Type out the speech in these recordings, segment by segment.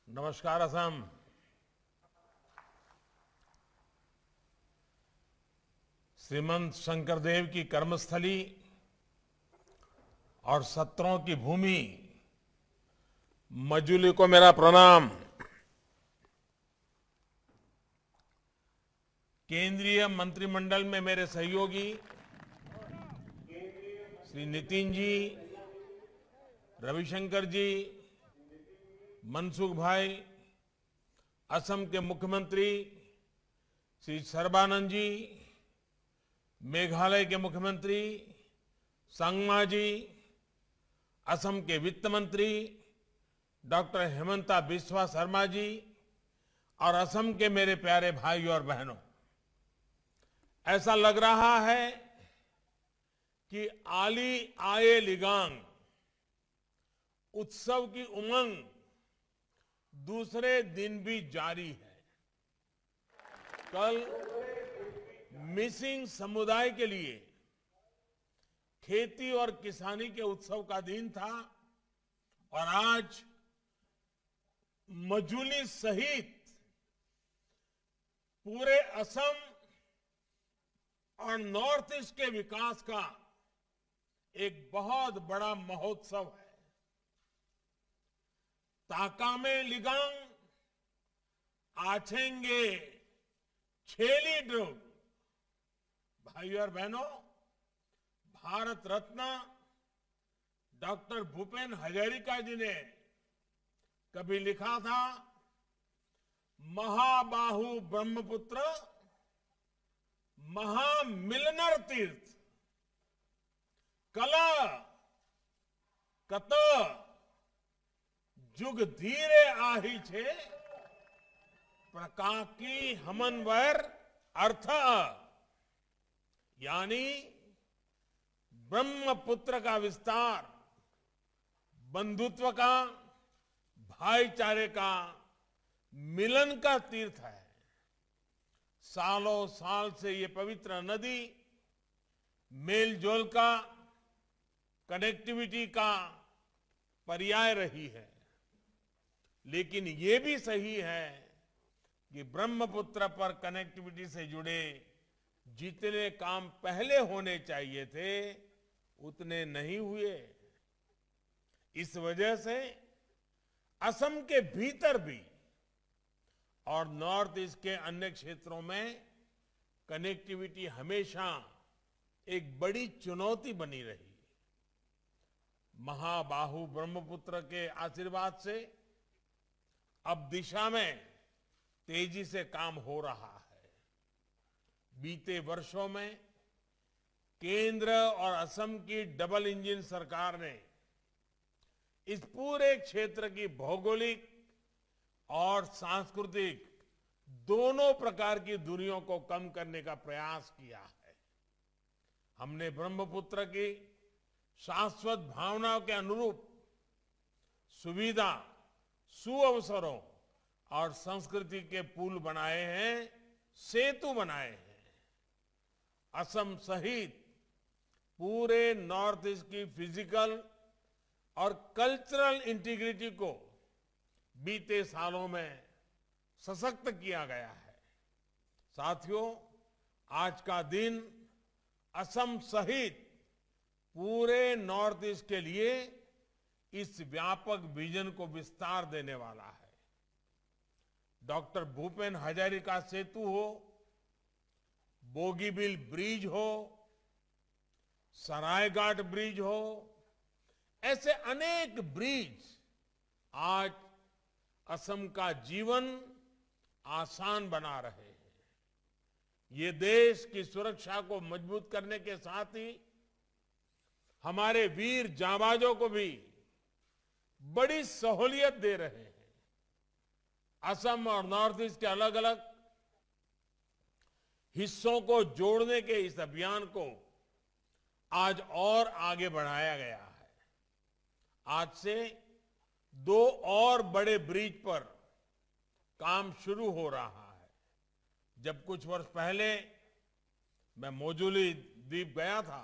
नमस्कार असम। श्रीमंत शंकरदेव की कर्मस्थली और सत्रों की भूमि मजूली को मेरा प्रणाम। केंद्रीय मंत्रिमंडल में मेरे सहयोगी श्री नितिन जी, रविशंकर जी, मनसुख भाई, असम के मुख्यमंत्री श्री सर्बानंद जी, मेघालय के मुख्यमंत्री संगमा जी, असम के वित्त मंत्री डॉक्टर हेमंता बिस्वा शर्मा जी और असम के मेरे प्यारे भाई और बहनों, ऐसा लग रहा है कि आली आए लिगांग उत्सव की उमंग दूसरे दिन भी जारी है। कल मिसिंग समुदाय के लिए खेती और किसानी के उत्सव का दिन था और आज मजूली सहित पूरे असम और नॉर्थ ईस्ट के विकास का एक बहुत बड़ा महोत्सव है। ताकामे लिगांग आछेंगे छेली ड्रुग। भाइयों और बहनों, भारत रत्न डॉक्टर भूपेन हजारिका जी ने कभी लिखा था, महाबाहु ब्रह्मपुत्र महामिलनर तीर्थ कला कत जुग धीरे आही छे प्रकाकी हमनवर अर्थ। यानी ब्रह्मपुत्र का विस्तार बंधुत्व का, भाईचारे का, मिलन का तीर्थ है। सालों साल से ये पवित्र नदी मेलजोल का, कनेक्टिविटी का पर्याय रही है। लेकिन ये भी सही है कि ब्रह्मपुत्र पर कनेक्टिविटी से जुड़े जितने काम पहले होने चाहिए थे उतने नहीं हुए। इस वजह से असम के भीतर भी और नॉर्थ ईस्ट के अन्य क्षेत्रों में कनेक्टिविटी हमेशा एक बड़ी चुनौती बनी रही। महाबाहु ब्रह्मपुत्र के आशीर्वाद से अब दिशा में तेजी से काम हो रहा है। बीते वर्षों में केंद्र और असम की डबल इंजन सरकार ने इस पूरे क्षेत्र की भौगोलिक और सांस्कृतिक दोनों प्रकार की दूरियों को कम करने का प्रयास किया है। हमने ब्रह्मपुत्र की शाश्वत भावनाओं के अनुरूप सुविधा, सुअवसरों और संस्कृति के पुल बनाए हैं, सेतु बनाए हैं। असम सहित पूरे नॉर्थ ईस्ट की फिजिकल और कल्चरल इंटीग्रिटी को बीते सालों में सशक्त किया गया है। साथियों, आज का दिन असम सहित पूरे नॉर्थ ईस्ट के लिए इस व्यापक विजन को विस्तार देने वाला है। डॉक्टर भूपेन हजारिका सेतु हो, बोगीबिल ब्रिज हो, सरायघाट ब्रिज हो, ऐसे अनेक ब्रिज आज असम का जीवन आसान बना रहे हैं। ये देश की सुरक्षा को मजबूत करने के साथ ही हमारे वीर जांबाजों को भी बड़ी सहूलियत दे रहे हैं। असम और नॉर्थ ईस्ट के अलग अलग हिस्सों को जोड़ने के इस अभियान को आज और आगे बढ़ाया गया है। आज से 2 और बड़े ब्रिज पर काम शुरू हो रहा है। जब कुछ वर्ष पहले मैं मोजुली द्वीप गया था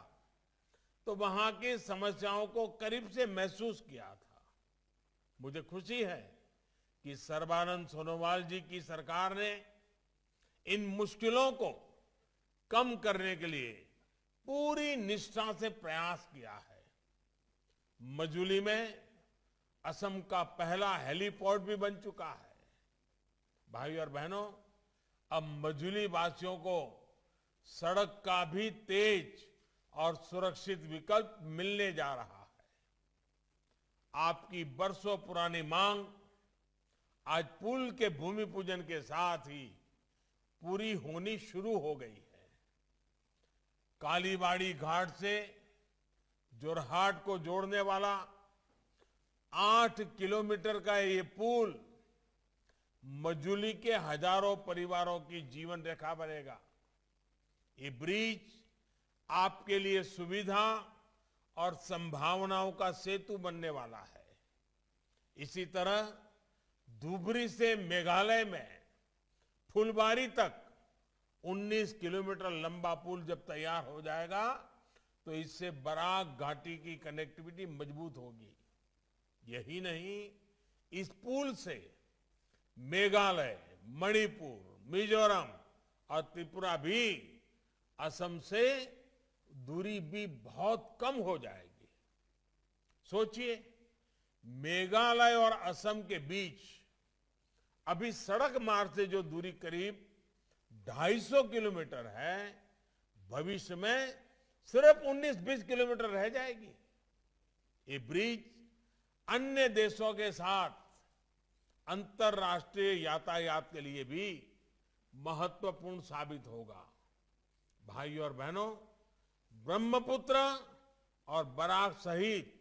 तो वहां की समस्याओं को करीब से महसूस किया था। मुझे खुशी है कि सर्बानंद सोनोवाल जी की सरकार ने इन मुश्किलों को कम करने के लिए पूरी निष्ठा से प्रयास किया है। मजूली में असम का पहला हेलीपोर्ट भी बन चुका है। भाई और बहनों, अब मजूली वासियों को सड़क का भी तेज और सुरक्षित विकल्प मिलने जा रहा है। आपकी बरसों पुरानी मांग आज पुल के भूमि पूजन के साथ ही पूरी होनी शुरू हो गई है। कालीबाड़ी घाट से जोरहाट को जोड़ने वाला 8 किलोमीटर का ये पुल मजूली के हजारों परिवारों की जीवन रेखा बनेगा। ये ब्रिज आपके लिए सुविधा और संभावनाओं का सेतु बनने वाला है। इसी तरह धुबरी से मेघालय में फुलबारी तक 19 किलोमीटर लंबा पुल जब तैयार हो जाएगा तो इससे बराक घाटी की कनेक्टिविटी मजबूत होगी। यही नहीं, इस पुल से मेघालय, मणिपुर, मिजोरम और त्रिपुरा भी असम से दूरी भी बहुत कम हो जाएगी। सोचिए, मेघालय और असम के बीच अभी सड़क मार्ग से जो दूरी करीब 250 किलोमीटर है, भविष्य में सिर्फ 19-20 किलोमीटर रह जाएगी। ये ब्रिज अन्य देशों के साथ अंतर्राष्ट्रीय यातायात के लिए भी महत्वपूर्ण साबित होगा। भाइयों और बहनों, ब्रह्मपुत्र और बराक सहित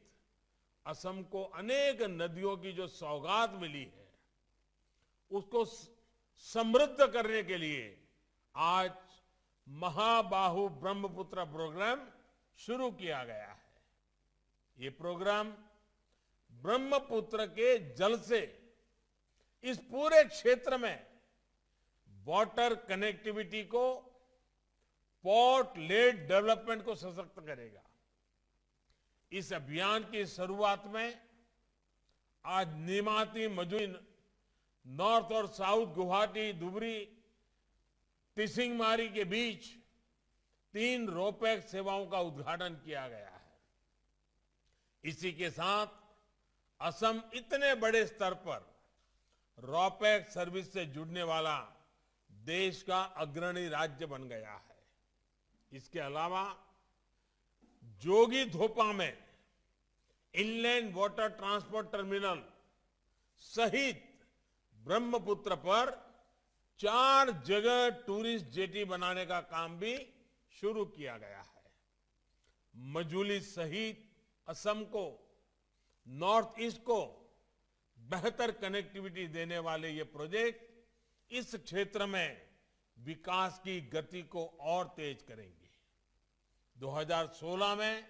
असम को अनेक नदियों की जो सौगात मिली है, उसको समृद्ध करने के लिए आज महाबाहु ब्रह्मपुत्र प्रोग्राम शुरू किया गया है। ये प्रोग्राम ब्रह्मपुत्र के जल से इस पूरे क्षेत्र में वाटर कनेक्टिविटी को, पोर्ट लेड डेवलपमेंट को सशक्त करेगा। इस अभियान की शुरुआत में आज निमाती मजूली नॉर्थ और साउथ गुवाहाटी धुबरी तिसिंगमारी के बीच 3 रोपैक्स सेवाओं का उद्घाटन किया गया है। इसी के साथ असम इतने बड़े स्तर पर रोपैक्स सर्विस से जुड़ने वाला देश का अग्रणी राज्य बन गया है। इसके अलावा जोगीघोपा में इनलैंड वाटर ट्रांसपोर्ट टर्मिनल सहित ब्रह्मपुत्र पर 4 जगह टूरिस्ट जेटी बनाने का काम भी शुरू किया गया है। मजूली सहित असम को, नॉर्थ ईस्ट को बेहतर कनेक्टिविटी देने वाले ये प्रोजेक्ट इस क्षेत्र में विकास की गति को और तेज करेंगे। 2016 में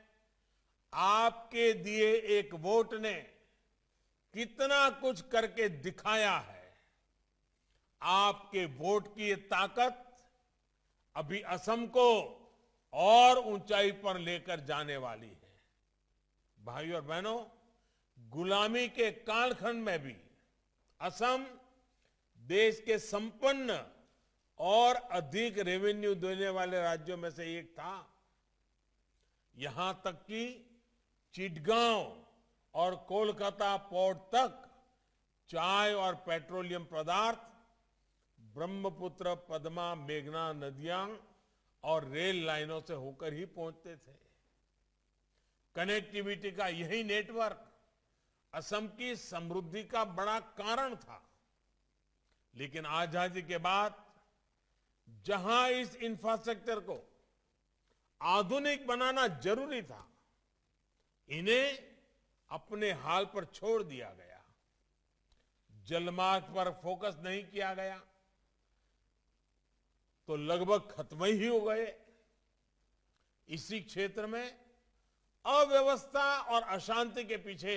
आपके दिए एक वोट ने कितना कुछ करके दिखाया है। आपके वोट की ये ताकत अभी असम को और ऊंचाई पर लेकर जाने वाली है। भाइयों और बहनों, गुलामी के कालखंड में भी असम देश के संपन्न और अधिक रेवेन्यू देने वाले राज्यों में से एक था। यहां तक कि चिटगांव और कोलकाता पोर्ट तक चाय और पेट्रोलियम पदार्थ ब्रह्मपुत्र, पद्मा, मेघना नदियां और रेल लाइनों से होकर ही पहुंचते थे। कनेक्टिविटी का यही नेटवर्क असम की समृद्धि का बड़ा कारण था। लेकिन आजादी के बाद जहां इस इंफ्रास्ट्रक्चर को आधुनिक बनाना जरूरी था, इन्हें अपने हाल पर छोड़ दिया गया। जलमार्ग पर फोकस नहीं किया गया तो लगभग खत्म ही हो गए। इसी क्षेत्र में अव्यवस्था और अशांति के पीछे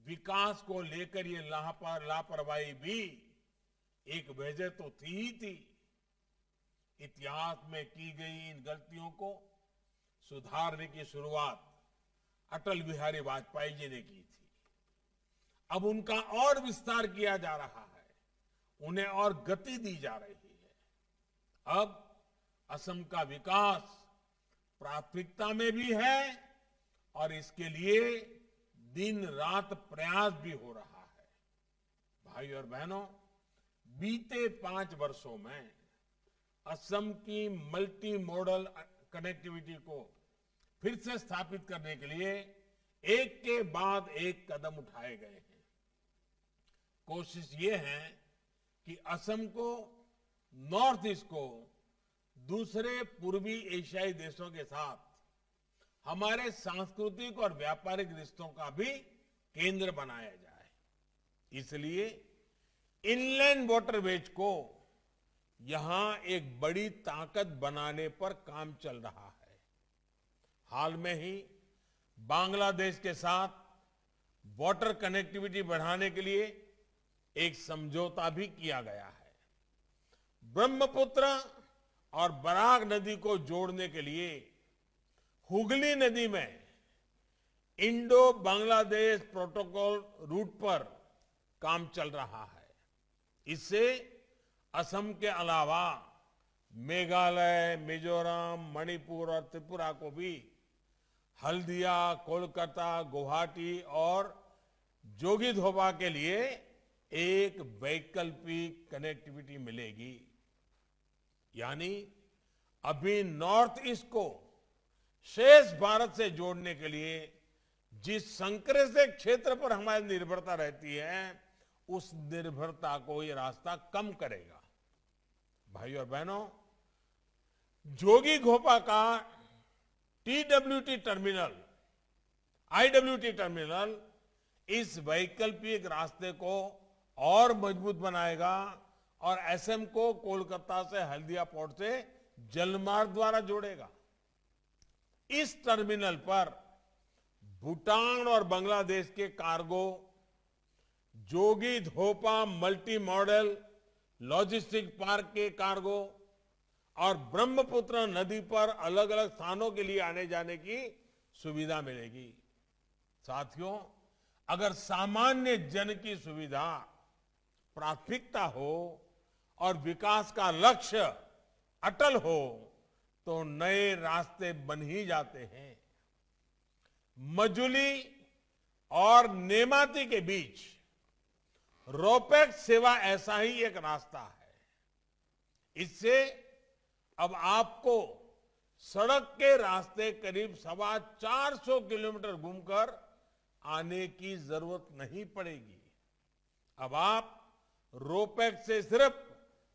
विकास को लेकर ये लापरवाही भी एक वजह तो थी ही थी। इतिहास में की गई इन गलतियों को सुधारने की शुरुआत अटल बिहारी वाजपेयी जी ने की थी। अब उनका और विस्तार किया जा रहा है, उन्हें और गति दी जा रही है। अब असम का विकास प्राथमिकता में भी है और इसके लिए दिन रात प्रयास भी हो रहा है। भाई और बहनों, बीते 5 वर्षों में असम की मल्टी मॉडल कनेक्टिविटी को फिर से स्थापित करने के लिए एक के बाद एक कदम उठाए गए हैं। कोशिश ये है कि असम को, नॉर्थ ईस्ट को दूसरे पूर्वी एशियाई देशों के साथ हमारे सांस्कृतिक और व्यापारिक रिश्तों का भी केंद्र बनाया जाए। इसलिए इनलैंड वाटरवेज को यहां एक बड़ी ताकत बनाने पर काम चल रहा है। हाल में ही बांग्लादेश के साथ वाटर कनेक्टिविटी बढ़ाने के लिए एक समझौता भी किया गया है। ब्रह्मपुत्र और बराक नदी को जोड़ने के लिए हुगली नदी में इंडो बांग्लादेश प्रोटोकॉल रूट पर काम चल रहा है। इससे असम के अलावा मेघालय, मिजोरम, मणिपुर और त्रिपुरा को भी हल्दिया, कोलकाता, गुवाहाटी और जोगिघोपा के लिए एक वैकल्पिक कनेक्टिविटी मिलेगी। यानी अभी नॉर्थ ईस्ट को शेष भारत से जोड़ने के लिए जिस संकरे से क्षेत्र पर हमारी निर्भरता रहती है, उस निर्भरता को ये रास्ता कम करेगा। भाई और बहनों, जोगिघोपा का टीडब्ल्यूटी टर्मिनल, आईडब्ल्यूटी टर्मिनल इस वैकल्पिक रास्ते को और मजबूत बनाएगा और असम को कोलकाता से हल्दिया पोर्ट से जलमार्ग द्वारा जोड़ेगा। इस टर्मिनल पर भूटान और बांग्लादेश के cargo, Jogighopa multi modal logistic park के कार्गो और ब्रह्मपुत्र नदी पर अलग अलग स्थानों के लिए आने जाने की सुविधा मिलेगी। साथियों, अगर सामान्य जन की सुविधा प्राथमिकता हो और विकास का लक्ष्य अटल हो तो नए रास्ते बन ही जाते हैं। मजुली और नेमाती के बीच रोपैक्स सेवा ऐसा ही एक रास्ता है। इससे अब आपको सड़क के रास्ते करीब 450 किलोमीटर घूमकर आने की जरूरत नहीं पड़ेगी। अब आप रोपैक्स से सिर्फ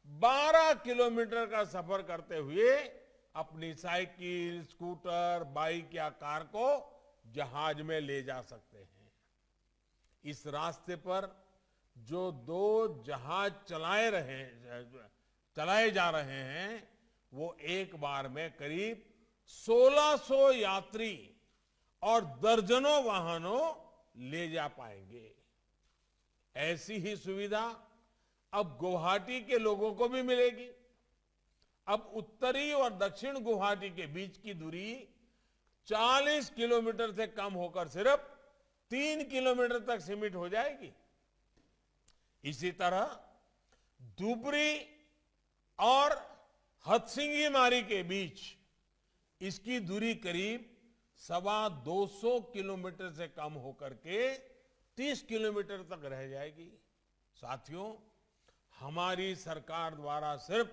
12 किलोमीटर का सफर करते हुए अपनी साइकिल, स्कूटर, बाइक या कार को जहाज में ले जा सकते हैं। इस रास्ते पर जो 2 जहाज चलाए जा रहे हैं, वो एक बार में करीब 1600 यात्री और दर्जनों वाहनों ले जा पाएंगे। ऐसी ही सुविधा अब गुवाहाटी के लोगों को भी मिलेगी। अब उत्तरी और दक्षिण गुवाहाटी के बीच की दूरी 40 किलोमीटर से कम होकर सिर्फ 3 किलोमीटर तक सीमित हो जाएगी। इसी तरह धुबरी और हथसिंगीमारी के बीच इसकी दूरी करीब 225 किलोमीटर से कम होकर के 30 किलोमीटर तक रह जाएगी। साथियों, हमारी सरकार द्वारा सिर्फ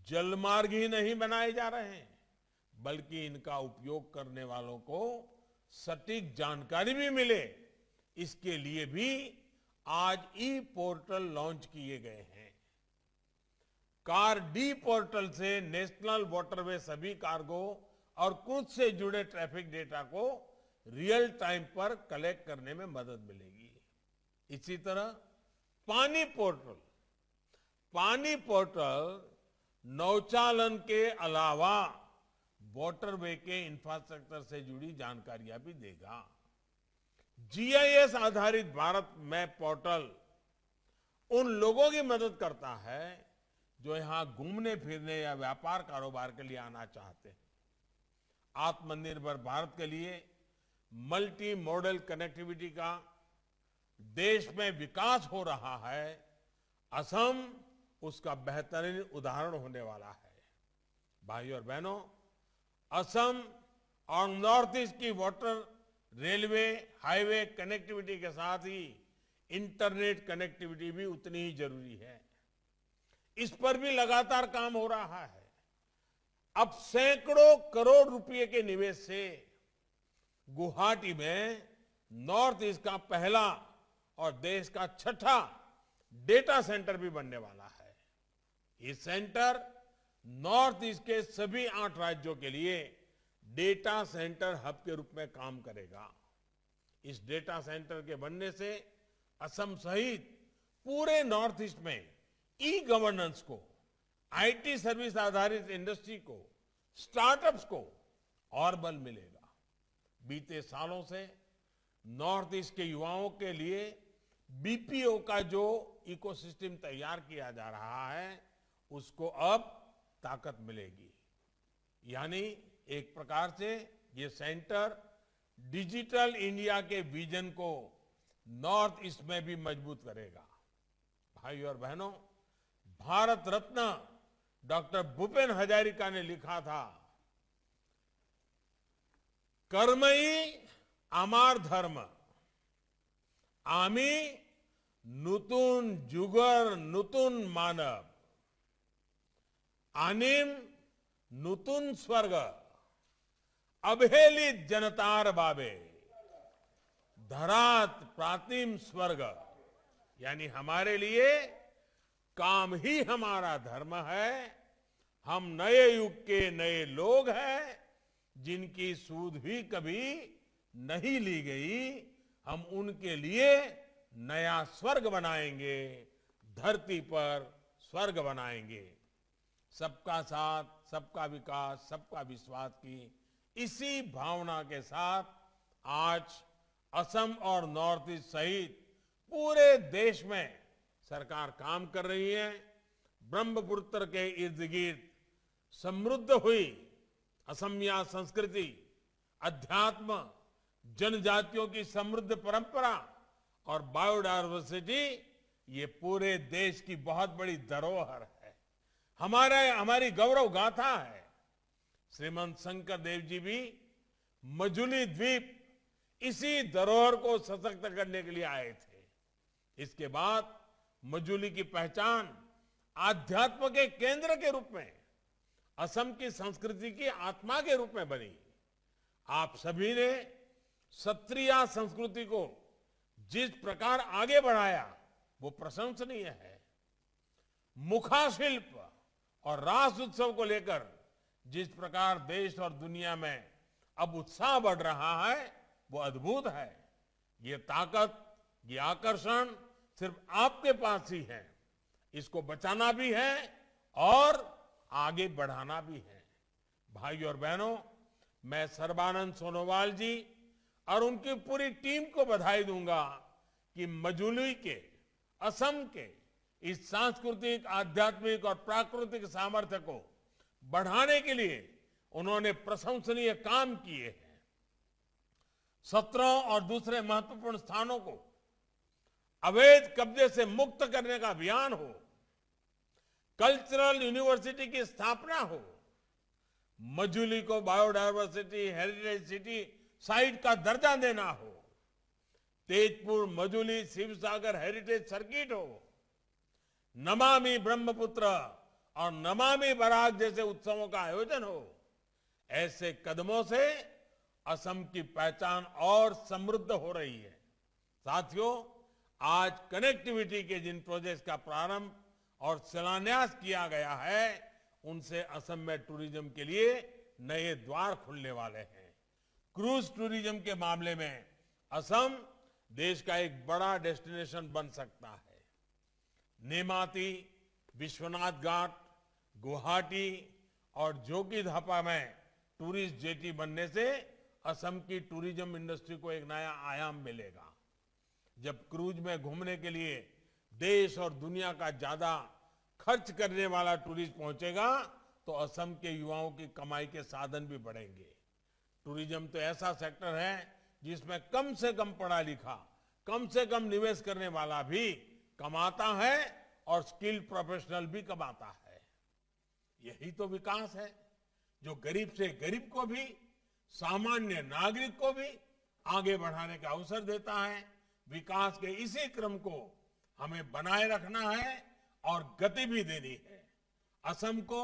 जलमार्ग ही नहीं बनाए जा रहे हैं, बल्कि इनका उपयोग करने वालों को सटीक जानकारी भी मिले, इसके लिए भी आज ई पोर्टल लॉन्च किए गए हैं। कार डी पोर्टल से नेशनल वाटरवे सभी कार्गो और कुछ से जुड़े ट्रैफिक डेटा को रियल टाइम पर कलेक्ट करने में मदद मिलेगी। इसी तरह पानी पोर्टल नौचालन के अलावा वाटरवे के इंफ्रास्ट्रक्चर से जुड़ी जानकारियां भी देगा। जीआईएस आधारित भारत मैप पोर्टल उन लोगों की मदद करता है जो यहां घूमने फिरने या व्यापार कारोबार के लिए आना चाहते हैं। आत्मनिर्भर भारत के लिए मल्टी मॉडल कनेक्टिविटी का देश में विकास हो रहा है, असम उसका बेहतरीन उदाहरण होने वाला है। भाइयों और बहनों, असम और नॉर्थ ईस्ट की वाटर, रेलवे, हाईवे कनेक्टिविटी के साथ ही इंटरनेट कनेक्टिविटी भी उतनी ही जरूरी है। इस पर भी लगातार काम हो रहा है। अब सैकड़ों करोड़ रुपए के निवेश से गुवाहाटी में नॉर्थ ईस्ट का पहला और देश का छठा डेटा सेंटर भी बनने वाला है। ये सेंटर नॉर्थ ईस्ट के सभी 8 राज्यों के लिए डेटा सेंटर हब के रूप में काम करेगा। इस डेटा सेंटर के बनने से असम सहित पूरे नॉर्थ ईस्ट में ई गवर्नेंस को, आईटी सर्विस आधारित इंडस्ट्री को, स्टार्टअप्स को और बल मिलेगा। बीते सालों से नॉर्थ ईस्ट के युवाओं के लिए बीपीओ का जो इकोसिस्टम तैयार किया जा रहा है, उसको अब ताकत मिलेगी। यानी एक प्रकार से ये सेंटर डिजिटल इंडिया के विजन को नॉर्थ ईस्ट में भी मजबूत करेगा। भाइयों और बहनों, भारत रत्न डॉक्टर भूपेन हजारिका ने लिखा था, कर्मई आमार धर्म, आमी नूतन जुगर नूतन मानव, आनिम नूतन स्वर्ग, अवहेलित जनतार बाबे, धरात प्रातिम स्वर्ग। यानी हमारे लिए काम ही हमारा धर्म है। हम नए युग के नए लोग हैं जिनकी सूद भी कभी नहीं ली गई। हम उनके लिए नया स्वर्ग बनाएंगे, धरती पर स्वर्ग बनाएंगे। सबका साथ, सबका विकास, सबका विश्वास की इसी भावना के साथ आज असम और नॉर्थ ईस्ट सहित पूरे देश में सरकार काम कर रही है। ब्रह्मपुत्र के इर्द गिर्द समृद्ध हुई असमिया संस्कृति, अध्यात्म, जनजातियों की समृद्ध परंपरा और बायोडायवर्सिटी, ये पूरे देश की बहुत बड़ी धरोहर है, हमारी गौरव गाथा है। श्रीमंत शंकर देव जी भी मजुली द्वीप इसी धरोहर को सशक्त करने के लिए आए थे। इसके बाद मजुली की पहचान आध्यात्म के केंद्र के रूप में, असम की संस्कृति की आत्मा के रूप में बनी। आप सभी ने सत्रिया संस्कृति को जिस प्रकार आगे बढ़ाया वो प्रशंसनीय है। मुखाशिल्प और रास उत्सव को लेकर जिस प्रकार देश और दुनिया में अब उत्साह बढ़ रहा है वो अद्भुत है। ये ताकत, ये आकर्षण सिर्फ आपके पास ही है। इसको बचाना भी है और आगे बढ़ाना भी है। भाइयों और बहनों, मैं सर्बानंद सोनोवाल जी और उनकी पूरी टीम को बधाई दूंगा कि मजुली के, असम के इस सांस्कृतिक, आध्यात्मिक और प्राकृतिक सामर्थ्य को बढ़ाने के लिए उन्होंने प्रशंसनीय काम किए हैं। 17 और दूसरे महत्वपूर्ण स्थानों को अवैध कब्जे से मुक्त करने का अभियान हो, कल्चरल यूनिवर्सिटी की स्थापना हो, मजुली को बायोडायवर्सिटी हेरिटेज सिटी साइट का दर्जा देना हो, तेजपुर मजुली शिवसागर हेरिटेज सर्किट हो, नमामि ब्रह्मपुत्र और नमामि बराक जैसे उत्सवों का आयोजन हो। ऐसे कदमों से असम की पहचान और समृद्ध हो रही है। साथियों, आज कनेक्टिविटी के जिन प्रोजेक्ट्स का प्रारंभ और शिलान्यास किया गया है, उनसे असम में टूरिज्म के लिए नए द्वार खुलने वाले हैं। क्रूज टूरिज्म के मामले में असम देश का एक बड़ा डेस्टिनेशन बन सकता है। नेमाती, विश्वनाथ घाट, गुवाहाटी और जोगीघापा में टूरिस्ट जेटी बनने से असम की टूरिज्म इंडस्ट्री को एक नया आयाम मिलेगा। जब क्रूज में घूमने के लिए देश और दुनिया का ज्यादा खर्च करने वाला टूरिस्ट पहुंचेगा तो असम के युवाओं की कमाई के साधन भी बढ़ेंगे। टूरिज्म तो ऐसा सेक्टर है जिसमें कम से कम पढ़ा लिखा, कम से कम निवेश करने वाला भी कमाता है और स्किल्ड प्रोफेशनल भी कमाता है। यही तो विकास है, जो गरीब से गरीब को भी, सामान्य नागरिक को भी आगे बढ़ाने का अवसर देता है। विकास के इसी क्रम को हमें बनाए रखना है और गति भी देनी है। असम को,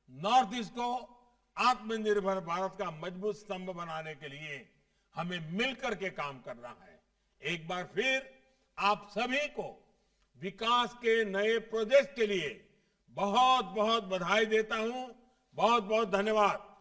नॉर्थ ईस्ट को आत्मनिर्भर भारत का मजबूत स्तंभ बनाने के लिए हमें मिलकर के काम करना है। एक बार फिर आप सभी को विकास के नए प्रोजेक्ट के लिए बहुत बहुत बधाई देता हूं। बहुत बहुत धन्यवाद।